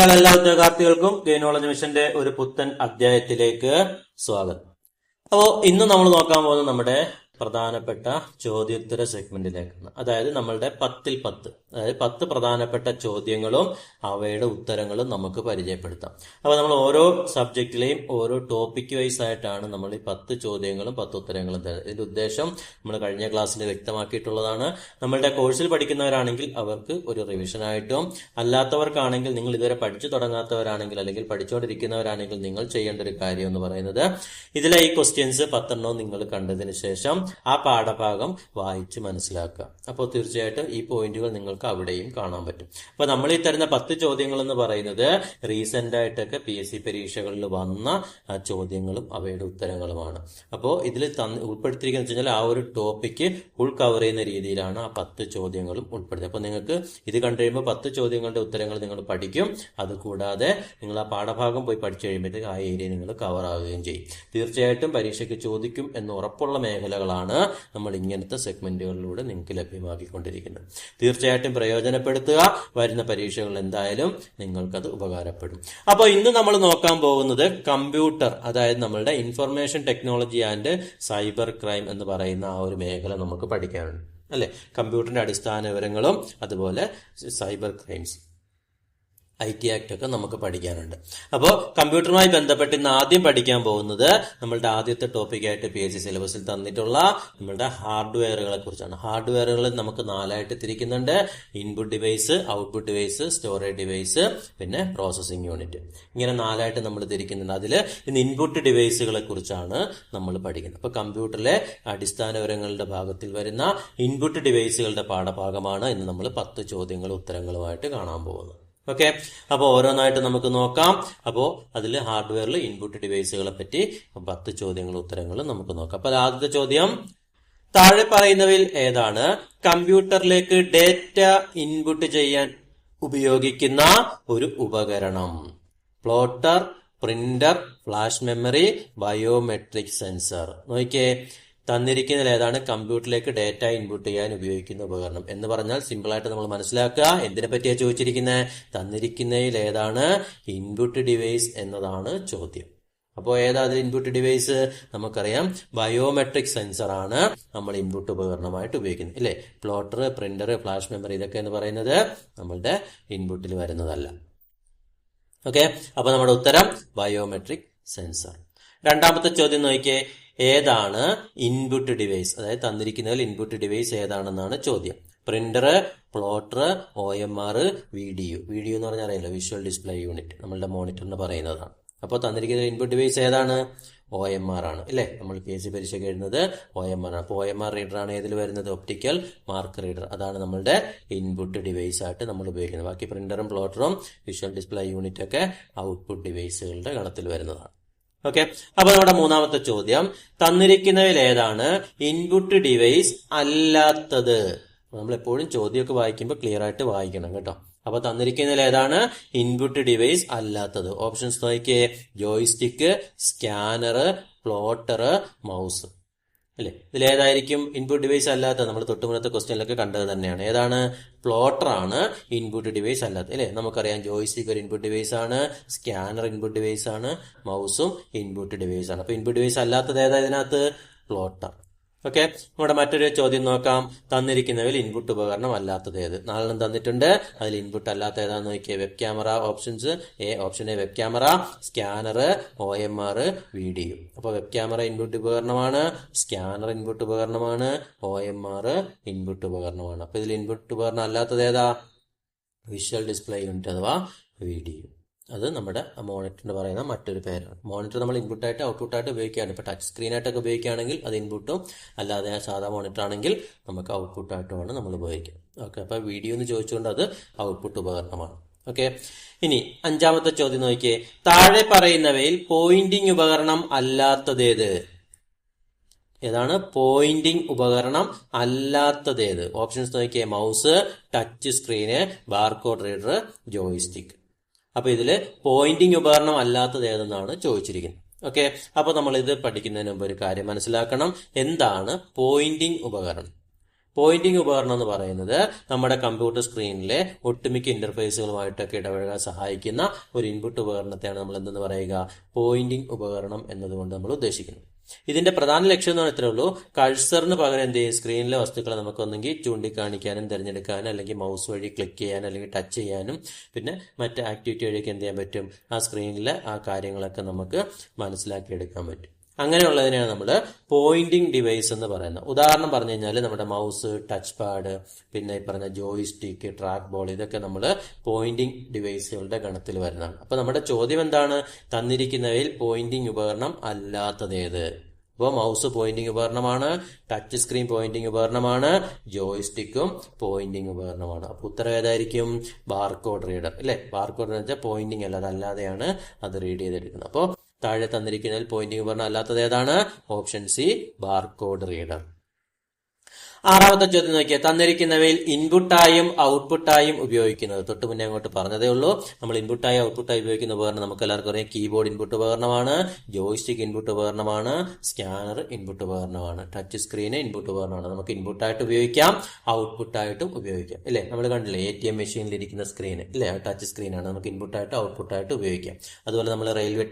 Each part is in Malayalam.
നമസ്കാരം എല്ലാ ഉദ്യോഗാർത്ഥികൾക്കും ഗെയിനോളജി മിഷന്റെ ഒരു പുത്തൻ അധ്യായത്തിലേക്ക് സ്വാഗതം. അപ്പോൾ ഇന്ന് നമ്മൾ നോക്കാൻ പോകുന്നത് നമ്മുടെ പ്രധാനപ്പെട്ട ചോദ്യോത്തര സെഗ്മെന്റിലേക്കാണ്. അതായത് നമ്മളുടെ 10-ൽ 10, അതായത് 10 പ്രധാനപ്പെട്ട ചോദ്യങ്ങളും അവയുടെ ഉത്തരങ്ങളും നമുക്ക് പരിചയപ്പെടുത്താം. അപ്പൊ നമ്മൾ ഓരോ സബ്ജക്റ്റിലെയും ഓരോ ടോപ്പിക് വൈസ് ആയിട്ടാണ് നമ്മൾ ഈ 10 ചോദ്യങ്ങളും 10 ഉത്തരങ്ങളും തരുന്നത്. ഇതിന്റെ ഉദ്ദേശം നമ്മൾ കഴിഞ്ഞ ക്ലാസ്സിൽ വ്യക്തമാക്കിയിട്ടുള്ളതാണ്. നമ്മളുടെ കോഴ്സിൽ പഠിക്കുന്നവരാണെങ്കിൽ അവർക്ക് ഒരു റിവിഷനായിട്ടും, അല്ലാത്തവർക്കാണെങ്കിൽ നിങ്ങൾ ഇതുവരെ പഠിച്ചു തുടങ്ങാത്തവരാണെങ്കിൽ അല്ലെങ്കിൽ പഠിച്ചുകൊണ്ടിരിക്കുന്നവരാണെങ്കിൽ നിങ്ങൾ ചെയ്യേണ്ട ഒരു കാര്യം എന്ന് പറയുന്നത് ഇതിലെ ഈ ക്വസ്റ്റ്യൻസ് 10 നിങ്ങൾ കണ്ടതിന് ശേഷം ആ പാഠഭാഗം വായിച്ച് മനസ്സിലാക്കുക. അപ്പോൾ തീർച്ചയായിട്ടും ഈ പോയിന്റുകൾ നിങ്ങൾക്ക് അവിടെയും കാണാൻ പറ്റും. അപ്പൊ നമ്മൾ ഈ തരുന്ന 10 ചോദ്യങ്ങൾ എന്ന് പറയുന്നത് റീസെന്റ് ആയിട്ടൊക്കെ PSC പരീക്ഷകളിൽ വന്ന ചോദ്യങ്ങളും അവയുടെ ഉത്തരങ്ങളുമാണ്. അപ്പോൾ ഇതിൽ ഉൾപ്പെടുത്തിയിരിക്കുന്നത് വെച്ചാൽ ആ ഒരു ടോപ്പിക്ക് ഫുൾ കവർ ചെയ്യുന്ന രീതിയിലാണ് ആ 10 ചോദ്യങ്ങളും ഉൾപ്പെടുത്തുന്നത്. അപ്പൊ നിങ്ങൾക്ക് ഇത് കണ്ടു കഴിയുമ്പോൾ 10 ചോദ്യങ്ങളുടെ ഉത്തരങ്ങൾ നിങ്ങൾ പഠിക്കും. അതുകൂടാതെ നിങ്ങൾ ആ പാഠഭാഗം പോയി പഠിച്ചു കഴിയുമ്പോഴത്തേക്ക് ആ ഏരിയ നിങ്ങൾ കവർ ആവുകയും ചെയ്യും. തീർച്ചയായിട്ടും പരീക്ഷയ്ക്ക് ചോദിക്കും എന്ന് ഉറപ്പുള്ള മേഖലകളാണ് നമ്മൾ ഇങ്ങനത്തെ സെഗ്മെന്റുകളിലൂടെ നിങ്ങൾക്ക് ലഭ്യമാക്കിക്കൊണ്ടിരിക്കുന്നത്. തീർച്ചയായിട്ടും പ്രയോജനപ്പെടുത്തുക. വരുന്ന പരീക്ഷകളിൽ എന്തായാലും നിങ്ങൾക്കത് ഉപകാരപ്പെടും. അപ്പോൾ ഇന്ന് നമ്മൾ നോക്കാൻ പോകുന്നത് കമ്പ്യൂട്ടർ, അതായത് നമ്മളുടെ information technology and cyber crime എന്ന് പറയുന്ന ആ ഒരു മേഖല നമുക്ക് പഠിക്കാനുണ്ട് അല്ലെ. കമ്പ്യൂട്ടറിന്റെ അടിസ്ഥാന വിവരങ്ങളും അതുപോലെ സൈബർ ക്രൈംസ്, IT ആക്ട് ഒക്കെ നമുക്ക് പഠിക്കാനുണ്ട്. അപ്പോൾ കമ്പ്യൂട്ടറുമായി ബന്ധപ്പെട്ട് ഇന്ന് ആദ്യം പഠിക്കാൻ പോകുന്നത് നമ്മളുടെ ആദ്യത്തെ ടോപ്പിക്കായിട്ട് PSC സിലബസിൽ തന്നിട്ടുള്ള നമ്മളുടെ ഹാർഡ്വെയറുകളെ കുറിച്ചാണ്. ഹാർഡ്വെയറുകൾ നമുക്ക് 4ആയിട്ട് തിരിക്കുന്നുണ്ട്. Input device, output device, storage device, പിന്നെ പ്രോസസിംഗ് യൂണിറ്റ്. ഇങ്ങനെ 4ആയിട്ട് നമ്മൾ തിരിക്കുന്നുണ്ട്. അതിൽ ഇന്ന് ഇൻപുട്ട് ഡിവൈസുകളെ കുറിച്ചാണ് നമ്മൾ പഠിക്കുന്നത്. അപ്പൊ കമ്പ്യൂട്ടറിലെ അടിസ്ഥാന വിവരങ്ങളുടെ ഭാഗത്തിൽ വരുന്ന ഇൻപുട്ട് ഡിവൈസുകളുടെ പാഠഭാഗമാണ് ഇന്ന് നമ്മൾ 10 ചോദ്യങ്ങളും ഉത്തരങ്ങളുമായിട്ട് കാണാൻ പോകുന്നത്. ഓക്കെ, അപ്പോൾ ഓരോന്നായിട്ട് നമുക്ക് നോക്കാം. അപ്പോൾ അതിൽ ഹാർഡ്വെയറിൽ ഇൻപുട്ട് ഡിവൈസുകളെ പറ്റി 10 ചോദ്യങ്ങളും ഉത്തരങ്ങളും നമുക്ക് നോക്കാം. അപ്പോൾ ആദ്യത്തെ ചോദ്യം, താഴെ പറയുന്നവയിൽ ഏതാണ് കമ്പ്യൂട്ടറിലേക്ക് ഡേറ്റ ഇൻപുട്ട് ചെയ്യാൻ ഉപയോഗിക്കുന്ന ഒരു ഉപകരണം? Plotter, printer, flash memory, biometric sensor. നോക്കിയേ, തന്നിരിക്കുന്നതിൽ ഏതാണ് കമ്പ്യൂട്ടറിലേക്ക് ഡേറ്റ ഇൻപുട്ട് ചെയ്യാൻ ഉപയോഗിക്കുന്ന ഉപകരണം എന്ന് പറഞ്ഞാൽ സിമ്പിളായിട്ട് നമ്മൾ മനസ്സിലാക്കുക. എന്തിനെ പറ്റിയാണ് ചോദിച്ചിരിക്കുന്നത്? തന്നിരിക്കുന്നതിൽ ഏതാണ് ഇൻപുട്ട് ഡിവൈസ് എന്നതാണ് ചോദ്യം. അപ്പോൾ ഏതാ അതിൽ ഇൻപുട്ട് ഡിവൈസ്? നമുക്കറിയാം ബയോമെട്രിക് സെൻസർ ആണ് നമ്മൾ ഇൻപുട്ട് ഉപകരണമായിട്ട് ഉപയോഗിക്കുന്നത് ഇല്ലേ. പ്ലോട്ടർ, പ്രിന്റർ, ഫ്ലാഷ് മെമ്മറി ഇതൊക്കെ എന്ന് പറയുന്നത് നമ്മളുടെ ഇൻപുട്ടിൽ വരുന്നതല്ല. ഓക്കെ, അപ്പൊ നമ്മുടെ ഉത്തരം ബയോമെട്രിക് സെൻസർ. രണ്ടാമത്തെ ചോദ്യം നോക്കിയേ, ഏതാണ് ഇൻപുട്ട് ഡിവൈസ്? അതായത് തന്നിരിക്കുന്നതിൽ ഇൻപുട്ട് ഡിവൈസ് ഏതാണെന്നാണ് ചോദ്യം. Printer, plotter, OMR, video. Video എന്ന് പറഞ്ഞാൽ അറിയില്ല, വിഷ്വൽ ഡിസ്പ്ലേ യൂണിറ്റ്, നമ്മളുടെ മോണിറ്ററിന് പറയുന്നതാണ്. അപ്പോൾ തന്നിരിക്കുന്ന ഇൻപുട്ട് ഡിവൈസ് ഏതാണ്? OMR ആണ് അല്ലേ. നമ്മൾ PSC പരീക്ഷയ്ക്ക് എഴുതുന്നത് OMR ആണ്. അപ്പോൾ OMR റീഡർ ആണ് ഏതിൽ വരുന്നത്? Optical mark reader. അതാണ് നമ്മളുടെ ഇൻപുട്ട് ഡിവൈസ് ആയിട്ട് നമ്മൾ ഉപയോഗിക്കുന്നത്. ബാക്കി പ്രിന്ററും പ്ലോട്ടറും വിഷ്വൽ ഡിസ്പ്ലേ യൂണിറ്റ് ഒക്കെ ഔട്ട്പുട്ട് ഡിവൈസുകളുടെ ഗണത്തിൽ വരുന്നതാണ്. ഓക്കെ, അപ്പൊ നമ്മുടെ മൂന്നാമത്തെ ചോദ്യം, തന്നിരിക്കുന്നതിൽ ഏതാണ് ഇൻപുട്ട് ഡിവൈസ് അല്ലാത്തത്? നമ്മൾ എപ്പോഴും ചോദ്യമൊക്കെ വായിക്കുമ്പോൾ ക്ലിയർ ആയിട്ട് വായിക്കണം കേട്ടോ. അപ്പൊ തന്നിരിക്കുന്നതിൽ ഏതാണ് ഇൻപുട്ട് ഡിവൈസ് അല്ലാത്തത്? ഓപ്ഷൻസ് നോക്കിയേ, ജോയ്സ്റ്റിക്ക്, സ്കാനർ, പ്ലോട്ടർ, മൗസ് അല്ലെ. ഇതിലേതായിരിക്കും ഇൻപുട്ട് ഡിവൈസ് അല്ലാത്തത്? നമ്മൾ തൊട്ടുമുന്നത്തെ ക്വസ്റ്റ്യനിലൊക്കെ കണ്ടത് തന്നെയാണ്. ഏതാണ്? പ്ലോട്ടർ ആണ് ഇൻപുട്ട് ഡിവൈസ് അല്ലാത്തത് അല്ലെ. നമുക്കറിയാം ജോയ്സ്റ്റിക്ക് ഒരു ഇൻപുട്ട് ഡിവൈസ് ആണ്, സ്കാനർ ഇൻപുട്ട് ഡിവൈസ് ആണ്, മൗസും ഇൻപുട്ട് ഡിവൈസ് ആണ്. അപ്പൊ ഇൻപുട്ട് ഡിവൈസ് അല്ലാത്തത് ഏതാ ഇതിനകത്ത്? പ്ലോട്ടർ. ഓക്കെ, നമ്മുടെ മറ്റൊരു ചോദ്യം നോക്കാം. തന്നിരിക്കുന്നതിൽ ഇൻപുട്ട് ഉപകരണം അല്ലാത്തത് ഏത്? 4 തന്നിട്ടുണ്ട്. അതിൽ ഇൻപുട്ട് അല്ലാത്ത ഏതാന്ന് നോക്കിയാൽ web camera. Options option A web camera, scanner, OMR, video. അപ്പോൾ വെബ് ക്യാമറ ഇൻപുട്ട് ഉപകരണമാണ്, സ്കാനർ ഇൻപുട്ട് ഉപകരണമാണ്, OMR ഇൻപുട്ട് ഉപകരണമാണ്. അപ്പൊ ഇതിൽ ഇൻപുട്ട് ഉപകരണം അല്ലാത്തത് ഏതാ? വിഷ്വൽ ഡിസ്പ്ലേ യൂണിറ്റ് അഥവാ വീഡിയോ. അത് നമ്മുടെ മോണിറ്ററിന് പറയുന്ന മറ്റൊരു പേരാണ്. മോണിറ്റർ നമ്മൾ ഇൻപുട്ടായിട്ട് ഔട്ട്പുട്ടായിട്ട് ഉപയോഗിക്കുകയാണ്. ഇപ്പൊ ടച്ച് സ്ക്രീനായിട്ടൊക്കെ ഉപയോഗിക്കുകയാണെങ്കിൽ അത് ഇൻപുട്ടും, അല്ലാതെ സാധാ മോണിറ്റർ ആണെങ്കിൽ നമുക്ക് ഔട്ട്പുട്ടായിട്ടുമാണ് നമ്മൾ ഉപയോഗിക്കുന്നത്. ഓക്കെ, അപ്പൊ വീഡിയോ എന്ന് ചോദിച്ചുകൊണ്ട് അത് ഔട്ട്പുട്ട് ഉപകരണമാണ്. ഓക്കെ, ഇനി അഞ്ചാമത്തെ ചോദ്യം നോക്കിയേ, താഴെ പറയുന്നവയിൽ പോയിന്റിംഗ് ഉപകരണം അല്ലാത്തതേത്? ഏതാണ് പോയിന്റിംഗ് ഉപകരണം അല്ലാത്തതേത്? ഓപ്ഷൻസ് നോക്കിയേ, mouse, touch screen, barcode reader, joystick. അപ്പൊ ഇതില് പോയിന്റിംഗ് ഉപകരണം അല്ലാത്തത് ഏതെന്നാണ് ചോദിച്ചിരിക്കുന്നത്. ഓക്കെ, അപ്പൊ നമ്മൾ ഇത് പഠിക്കുന്നതിന് മുമ്പ് ഒരു കാര്യം മനസ്സിലാക്കണം. എന്താണ് പോയിന്റിംഗ് ഉപകരണം? പോയിന്റിംഗ് ഉപകരണം എന്ന് പറയുന്നത് നമ്മുടെ കമ്പ്യൂട്ടർ സ്ക്രീനിലെ ഒട്ടുമിക്ക ഇന്റർഫേസുകളുമായിട്ടൊക്കെ ഇടപഴകാൻ സഹായിക്കുന്ന ഒരു ഇൻപുട്ട് ഉപകരണത്തെയാണ് നമ്മൾ എന്തെന്ന് പറയുക, പോയിന്റിംഗ് ഉപകരണം എന്നതുകൊണ്ട് നമ്മൾ ഉദ്ദേശിക്കുന്നത്. ഇതിന്റെ പ്രധാന ലക്ഷ്യം എന്ന് പറഞ്ഞാൽ ഇത്രേ ഉള്ളൂ, കഴ്സറിന് പകരം എന്ത് ചെയ്യും, സ്ക്രീനിലെ വസ്തുക്കളെ നമുക്ക് ഒന്നെങ്കിൽ ചൂണ്ടിക്കാണിക്കാനും തിരഞ്ഞെടുക്കാനും അല്ലെങ്കിൽ മൗസ് വഴി ക്ലിക്ക് ചെയ്യാനും അല്ലെങ്കിൽ ടച്ച് ചെയ്യാനും പിന്നെ മറ്റ് ആക്ടിവിറ്റി വഴിയൊക്കെ എന്ത് ചെയ്യാൻ പറ്റും, ആ സ്ക്രീനിലെ ആ കാര്യങ്ങളൊക്കെ നമുക്ക് മനസ്സിലാക്കിയെടുക്കാൻ പറ്റും. അങ്ങനെയുള്ളതിനെയാണ് നമ്മൾ പോയിന്റിംഗ് ഡിവൈസ് എന്ന് പറയുന്നത്. ഉദാഹരണം പറഞ്ഞു കഴിഞ്ഞാൽ നമ്മുടെ മൗസ്, ടച്ച് പാഡ്, പിന്നെ ഈ പറഞ്ഞ ജോയിസ്റ്റിക്ക്, ട്രാക്ക് ബോൾ, ഇതൊക്കെ നമ്മൾ പോയിന്റിംഗ് ഡിവൈസുകളുടെ ഗണത്തിൽ വരുന്നതാണ്. അപ്പൊ നമ്മുടെ ചോദ്യം എന്താണ്, തന്നിരിക്കുന്നവയിൽ പോയിന്റിംഗ് ഉപകരണം അല്ലാത്തതേത്? അപ്പോൾ മൗസ് പോയിന്റിംഗ് ഉപകരണമാണ്, ടച്ച് സ്ക്രീൻ പോയിന്റിംഗ് ഉപകരണമാണ്, ജോയിസ്റ്റിക്കും പോയിന്റിംഗ് ഉപകരണമാണ്. അപ്പൊ ഉത്തരം ഏതായിരിക്കും, ബാർകോഡ് റീഡർ അല്ലെ. ബാർകോഡ് എന്ന് വെച്ചാൽ പോയിന്റിംഗ് അല്ല, അതല്ലാതെയാണ് അത് റീഡ് ചെയ്തെടുക്കുന്നത്. അപ്പോൾ താഴെ തന്നിരിക്കുന്നതിൽ പോയിന്റിംഗ് ഉപകരണം അല്ലാത്തത് ഏതാണ്? Option C, barcode reader. ആറാമത്തെ ചോദ്യം നോക്കിയാൽ, തന്നിരിക്കുന്നവയിൽ ഇൻപുട്ടായും ഔട്ട്പുട്ടായും ഉപയോഗിക്കുന്നത്. തൊട്ട് മുന്നേ അങ്ങോട്ട് പറഞ്ഞതേ ഉള്ളൂ, നമ്മൾ ഇൻപുട്ടായും ഔട്ട്പുട്ടായി ഉപയോഗിക്കുന്ന ഉപകരണം നമുക്ക് എല്ലാവർക്കും അറിയാം. കീബോർഡ് ഇൻപുട്ട് ഉപകരണമാണ്, ജോയിസ്റ്റിക് ഇൻപുട്ട് ഉപകരണമാണ്, സ്കാനർ ഇൻപുട്ട് ഉപകരണമാണ്, ടച്ച് സ്ക്രീന് ഇൻപുട്ട് ഉപകരണമാണ്. നമുക്ക് ഇൻപുട്ടായിട്ട് ഉപയോഗിക്കാം, ഔട്ട്പുട്ടായിട്ടും ഉപയോഗിക്കാം അല്ലേ. നമ്മൾ കണ്ടില്ലേ ATM മെഷീനിൽ ഇരിക്കുന്ന സ്ക്രീൻ അല്ലേ, ടച്ച് സ്ക്രീനാണ്, നമുക്ക് ഇൻപുട്ടായിട്ട് ഔട്ട്പുട്ടായിട്ട് ഉപയോഗിക്കാം. അതുപോലെ നമ്മൾ റെയിൽവേ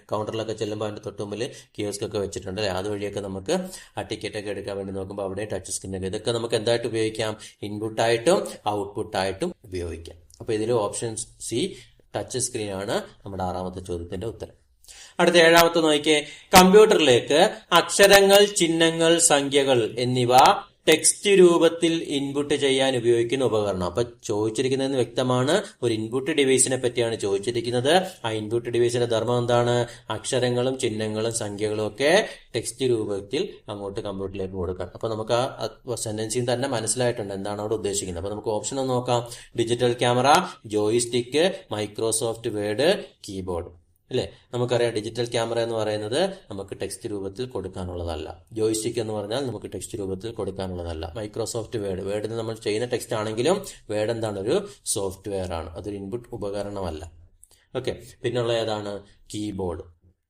കൗണ്ടറിലൊക്കെ ചെല്ലുമ്പോൾ അതിന്റെ തൊട്ട് മുമ്പിൽ കിയോസ്കൊക്കെ വെച്ചിട്ടുണ്ട് അല്ലെ, അതുവഴിയൊക്കെ നമുക്ക് ആ ടിക്കറ്റ് ഒക്കെ എടുക്കാൻ വേണ്ടി നോക്കുമ്പോൾ അവിടെ ടച്ച് സ്ക്രീൻ, ഇതൊക്കെ നമുക്ക് എന്തായിട്ട് ഉപയോഗിക്കാം, ഇൻപുട്ടായിട്ടും ഔട്ട്പുട്ടായിട്ടും ഉപയോഗിക്കാം. അപ്പൊ ഇതിൽ ഓപ്ഷൻ സി, ടച്ച് സ്ക്രീൻ ആണ് നമ്മുടെ ആറാമത്തെ ചോദ്യത്തിന്റെ ഉത്തരം. അടുത്ത ഏഴാമത്തെ നോക്കിയേ, കമ്പ്യൂട്ടറിലേക്ക് അക്ഷരങ്ങൾ, ചിഹ്നങ്ങൾ, സംഖ്യകൾ എന്നിവ ടെക്സ്റ്റ് രൂപത്തിൽ ഇൻപുട്ട് ചെയ്യാൻ ഉപയോഗിക്കുന്ന ഉപകരണം. അപ്പൊ ചോദിച്ചിരിക്കുന്നതെന്ന് വ്യക്തമാണ്, ഒരു ഇൻപുട്ട് ഡിവൈസിനെ പറ്റിയാണ് ചോദിച്ചിരിക്കുന്നത്. ആ ഇൻപുട്ട് ഡിവൈസിന്റെ ധർമ്മം എന്താണ്, അക്ഷരങ്ങളും ചിഹ്നങ്ങളും സംഖ്യകളും ഒക്കെ ടെക്സ്റ്റ് രൂപത്തിൽ അങ്ങോട്ട് കമ്പ്യൂട്ടറിലേക്ക് കൊടുക്കാം. അപ്പൊ നമുക്ക് ആ സെന്റൻസിൽ തന്നെ മനസ്സിലായിട്ടുണ്ട് എന്താണ് അവിടെ ഉദ്ദേശിക്കുന്നത്. അപ്പൊ നമുക്ക് ഓപ്ഷൻ ഒന്ന് നോക്കാം, digital camera, joystick, Microsoft word, keyboard അല്ലെ. നമുക്കറിയാം ഡിജിറ്റൽ ക്യാമറ എന്ന് പറയുന്നത് നമുക്ക് ടെക്സ്റ്റ് രൂപത്തിൽ കൊടുക്കാനുള്ളതല്ല, ജോയിസ്റ്റിക് എന്ന് പറഞ്ഞാൽ നമുക്ക് ടെക്സ്റ്റ് രൂപത്തിൽ കൊടുക്കാനുള്ളതല്ല, മൈക്രോസോഫ്റ്റ് വേർഡിന് നമ്മൾ ചെയ്യുന്ന ടെക്സ്റ്റ് ആണെങ്കിലും വേർഡ് എന്താണ്, ഒരു സോഫ്റ്റ്വെയർ ആണ്, അതൊരു ഇൻപുട്ട് ഉപകരണമല്ല. ഓക്കെ, പിന്നുള്ള ഏതാണ്,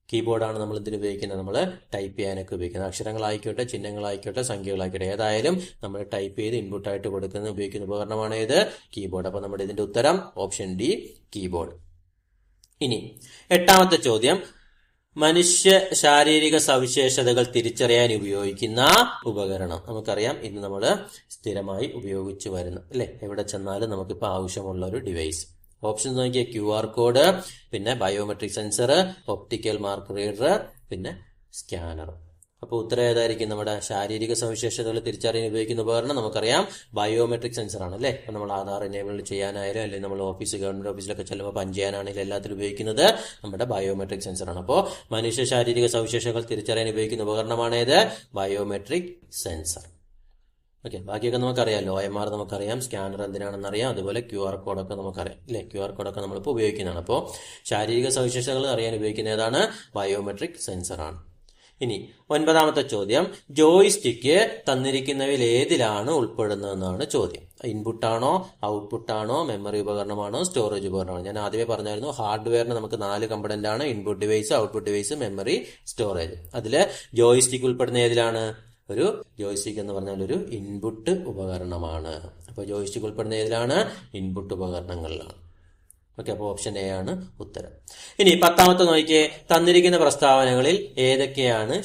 കീബോർഡാണ് നമ്മൾ ഇതിന് ഉപയോഗിക്കുന്നത്, നമ്മൾ ടൈപ്പ് ചെയ്യാനൊക്കെ ഉപയോഗിക്കുന്നത്. അക്ഷരങ്ങളായിക്കോട്ടെ, ചിഹ്നങ്ങളായിക്കോട്ടെ, സംഖ്യകളായിക്കോട്ടെ, ഏതായാലും നമ്മൾ ടൈപ്പ് ചെയ്ത് ഇൻപുട്ടായിട്ട് ഉപയോഗിക്കുന്ന ഉപകരണമാണ് ഏത്, കീബോർഡ്. അപ്പൊ നമ്മുടെ ഇതിന്റെ ഉത്തരം ഓപ്ഷൻ ഡി, കീബോർഡ്. ഇനി എട്ടാമത്തെ ചോദ്യം, മനുഷ്യ ശാരീരിക സവിശേഷതകൾ തിരിച്ചറിയാൻ ഉപയോഗിക്കുന്ന ഉപകരണം. നമുക്കറിയാം ഇന്ന് നമ്മൾ സ്ഥിരമായി ഉപയോഗിച്ചു വരുന്നു അല്ലെ, എവിടെ ചെന്നാലും നമുക്കിപ്പോൾ ആവശ്യമുള്ള ഒരു ഡിവൈസ്. ഓപ്ഷൻസ് നോക്കിയാൽ QR കോഡ്, പിന്നെ biometric sensor, optical mark reader, പിന്നെ സ്കാനർ. അപ്പോൾ ഉത്തരം ഏതായിരിക്കും, നമ്മുടെ ശാരീരിക സവിശേഷതകൾ തിരിച്ചറിയാൻ ഉപയോഗിക്കുന്ന ഉപകരണം നമുക്കറിയാം ബയോമെട്രിക് സെൻസർ ആണ് അല്ലേ. നമ്മൾ ആധാർ എനേബിൾ ചെയ്യാനായാലും അല്ലെങ്കിൽ നമ്മൾ ഗവൺമെന്റ് ഓഫീസിലൊക്കെ ചെല്ലുമ്പോൾ പഞ്ച് ചെയ്യാനാണെങ്കിലും എല്ലാത്തിലും ഉപയോഗിക്കുന്നത് നമ്മുടെ ബയോമെട്രിക് സെൻസർ ആണ്. അപ്പോൾ മനുഷ്യ ശാരീരിക സവിശേഷതകൾ തിരിച്ചറിയാൻ ഉപയോഗിക്കുന്ന ഉപകരണമാണ് ഏത്, ബയോമെട്രിക് സെൻസർ. ഓക്കെ, ബാക്കിയൊക്കെ നമുക്കറിയാമല്ലോ, OMR നമുക്കറിയാം, സ്കാനർ എന്തിനാണെന്ന് അറിയാം, അതുപോലെ QR കോഡൊക്കെ നമുക്കറിയാം അല്ലെ. QR കോഡൊക്കെ നമ്മളിപ്പോൾ ഉപയോഗിക്കുന്നതാണ്. അപ്പോൾ ശാരീരിക സവിശേഷതകൾ അറിയാൻ ഉപയോഗിക്കുന്ന ഏതാണ്, ബയോമെട്രിക് സെൻസർ ആണ്. ഇനി ഒൻപതാമത്തെ ചോദ്യം, ജോയിസ്റ്റിക്ക് തന്നിരിക്കുന്നവയിൽ ഏതിലാണ് ഉൾപ്പെടുന്നതെന്നാണ് ചോദ്യം. ഇൻപുട്ടാണോ, ഔട്ട്പുട്ടാണോ, മെമ്മറി ഉപകരണമാണോ, സ്റ്റോറേജ് ഉപകരണമാണോ? ഞാൻ ആദ്യമേ പറഞ്ഞായിരുന്നു, ഹാർഡ്വെയറിന് നമുക്ക് 4 കമ്പണന്റ് ആണ്, input device, output device, memory, storage. അതില് ജോയിസ്റ്റിക്ക് ഉൾപ്പെടുന്ന ഏതിലാണ്, ഒരു ജോയിസ്റ്റിക്ക് എന്ന് പറഞ്ഞാൽ ഒരു ഇൻപുട്ട് ഉപകരണമാണ്. അപ്പൊ ജോയിസ്റ്റിക്ക് ഉൾപ്പെടുന്ന ഏതിലാണ്, ഇൻപുട്ട് ഉപകരണങ്ങളിലാണ്. ഓക്കെ, അപ്പോൾ ഓപ്ഷൻ എ ആണ് ഉത്തരം. ഇനി 10ാമത്തെ നോക്കിയേ, തന്നിരിക്കുന്ന പ്രസ്താവനകളിൽ ഏതൊക്കെയാണ്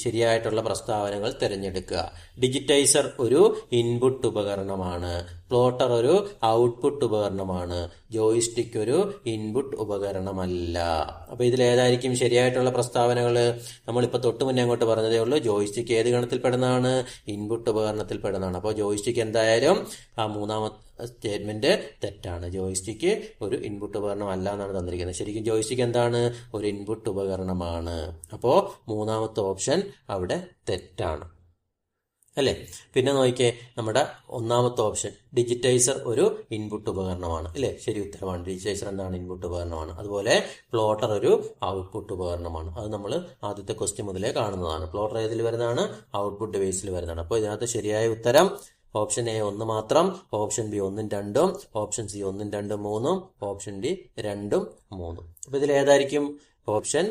ശരിയായിട്ടുള്ള പ്രസ്താവനകൾ തിരഞ്ഞെടുക്കുക. ഡിജിറ്റൈസർ ഒരു ഇൻപുട്ട് ഉപകരണമാണ്, പ്ലോട്ടർ ഒരു ഔട്ട്പുട്ട് ഉപകരണമാണ്, ജോയിസ്റ്റിക് ഒരു ഇൻപുട്ട് ഉപകരണമല്ല. അപ്പൊ ഇതിൽ ഏതായിരിക്കും ശരിയായിട്ടുള്ള പ്രസ്താവനകൾ? നമ്മളിപ്പോ തൊട്ട് മുന്നേ അങ്ങോട്ട് പറഞ്ഞതേ ഉള്ളൂ, ജോയിസ്റ്റിക് ഏത് ഗണത്തിൽ പെടുന്നതാണ്, ഇൻപുട്ട് ഉപകരണത്തിൽ പെടുന്നതാണ്. അപ്പോൾ ജോയിസ്റ്റിക് എന്തായാലും ആ മൂന്നാമത്തെ സ്റ്റേറ്റ്മെന്റ് തെറ്റാണ്. ജോയിസ്റ്റിക്ക് ഒരു ഇൻപുട്ട് ഉപകരണം അല്ല എന്നാണ് തന്നിരിക്കുന്നത്. ശരിക്കും ജോയിസ്റ്റിക്ക് എന്താണ്, ഒരു ഇൻപുട്ട് ഉപകരണമാണ്. അപ്പോ മൂന്നാമത്തെ ഓപ്ഷൻ അവിടെ തെറ്റാണ് അല്ലെ. പിന്നെ നോക്കിയേ, നമ്മുടെ ഒന്നാമത്തെ ഓപ്ഷൻ ഡിജിറ്റൈസർ ഒരു ഇൻപുട്ട് ഉപകരണമാണ് അല്ലെ, ശരി ഉത്തരമാണ്. ഡിജിറ്റൈസർ എന്താണ്, ഇൻപുട്ട് ഉപകരണമാണ്. അതുപോലെ പ്ലോട്ടർ ഒരു ഔട്ട്പുട്ട് ഉപകരണമാണ്. അത് നമ്മൾ ആദ്യത്തെ ക്വസ്റ്റ്യൻ മുതലേ കാണുന്നതാണ്. പ്ലോട്ടർ ഏതിൽ വരുന്നതാണ്, ഔട്ട്പുട്ട് ഡിവൈസിൽ വരുന്നതാണ്. അപ്പോൾ ഇതിനകത്ത് ശരിയായ ഉത്തരം ഓപ്ഷൻ എ 1 മാത്രം, option B 1 2, option C 1 2 3, option D 2 3. അപ്പൊ ഇതിൽ ഏതായിരിക്കും ഓപ്ഷൻ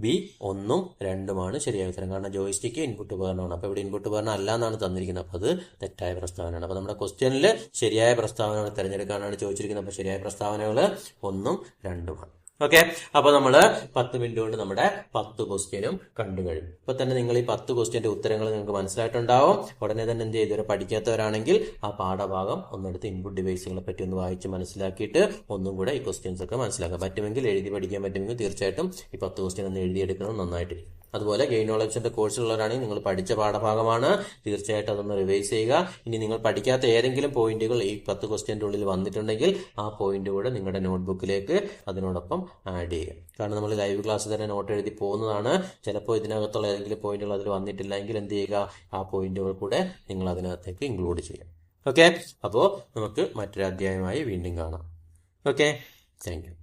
ബി 1ഉം 2ഉമാണ് ശരിയായ ഉത്തരം. കാരണം ജോയിസ്റ്റിക്ക് ഇൻപുട്ട് ഉപകരണമാണ്. അപ്പോൾ ഇവിടെ ഇൻപുട്ട് ഉപകരണം അല്ല എന്നാണ് തന്നിരിക്കുന്നത്. അപ്പോൾ അത് തെറ്റായ പ്രസ്താവനയാണ്. അപ്പോൾ നമ്മുടെ ക്വസ്റ്റ്യനിൽ ശരിയായ പ്രസ്താവനകൾ തിരഞ്ഞെടുക്കാനാണ് ചോദിച്ചിരിക്കുന്നത്. അപ്പോൾ ശരിയായ പ്രസ്താവനകൾ 1ഉം 2ഉമാണ്. ഓക്കെ, അപ്പൊ നമ്മള് 10 മിനിറ്റ് കൊണ്ട് നമ്മുടെ 10 ക്വസ്റ്റ്യനും കണ്ടു കഴിയും. ഇപ്പൊ തന്നെ നിങ്ങൾ ഈ 10 ക്വസ്റ്റ്യന്റെ ഉത്തരങ്ങൾ നിങ്ങൾക്ക് മനസ്സിലായിട്ടുണ്ടാവും. ഉടനെ തന്നെ എന്ത് ചെയ്തു, പഠിക്കാത്തവരാണെങ്കിൽ ആ പാഠഭാഗം ഒന്നെടുത്ത് ഇൻപുട്ട് ഡിവൈസുകളെ പറ്റി ഒന്ന് വായിച്ച് മനസ്സിലാക്കിയിട്ട് ഒന്നും കൂടെ ഈ ക്വസ്റ്റ്യൻസ് ഒക്കെ മനസ്സിലാക്കാം. പറ്റുമെങ്കിൽ എഴുതി പഠിക്കാൻ പറ്റുമെങ്കിൽ തീർച്ചയായിട്ടും ഈ 10 ക്വസ്റ്റ്യൻ ഒന്ന് എഴുതിയെടുക്കുന്നത് നന്നായിട്ടിരിക്കും. അതുപോലെ ഗെയിൻ നോളജിന്റെ കോഴ്സുള്ളവരാണെങ്കിൽ നിങ്ങൾ പഠിച്ച പാഠഭാഗമാണ്, തീർച്ചയായിട്ടും അതൊന്ന് റിവൈസ് ചെയ്യുക. ഇനി നിങ്ങൾ പഠിക്കാത്ത ഏതെങ്കിലും പോയിന്റുകൾ ഈ 10 ക്വസ്റ്റ്യന്റെ ഉള്ളിൽ വന്നിട്ടുണ്ടെങ്കിൽ ആ പോയിന്റ് കൂടെ നിങ്ങളുടെ നോട്ട്ബുക്കിലേക്ക് അതിനോടൊപ്പം ആഡ് ചെയ്യുക. കാരണം നമ്മൾ ലൈവ് ക്ലാസ് തന്നെ നോട്ട് എഴുതി പോകുന്നതാണ്. ചിലപ്പോൾ ഇതിനകത്തുള്ള ഏതെങ്കിലും പോയിന്റുകൾ അതിൽ വന്നിട്ടില്ലെങ്കിൽ എന്ത് ചെയ്യുക, ആ പോയിന്റുകൾ കൂടെ നിങ്ങൾ അതിനകത്തേക്ക് ഇൻക്ലൂഡ് ചെയ്യുക. ഓക്കെ, അപ്പോൾ നമുക്ക് മറ്റൊരു അധ്യായമായി വീണ്ടും കാണാം. Okay, thank you.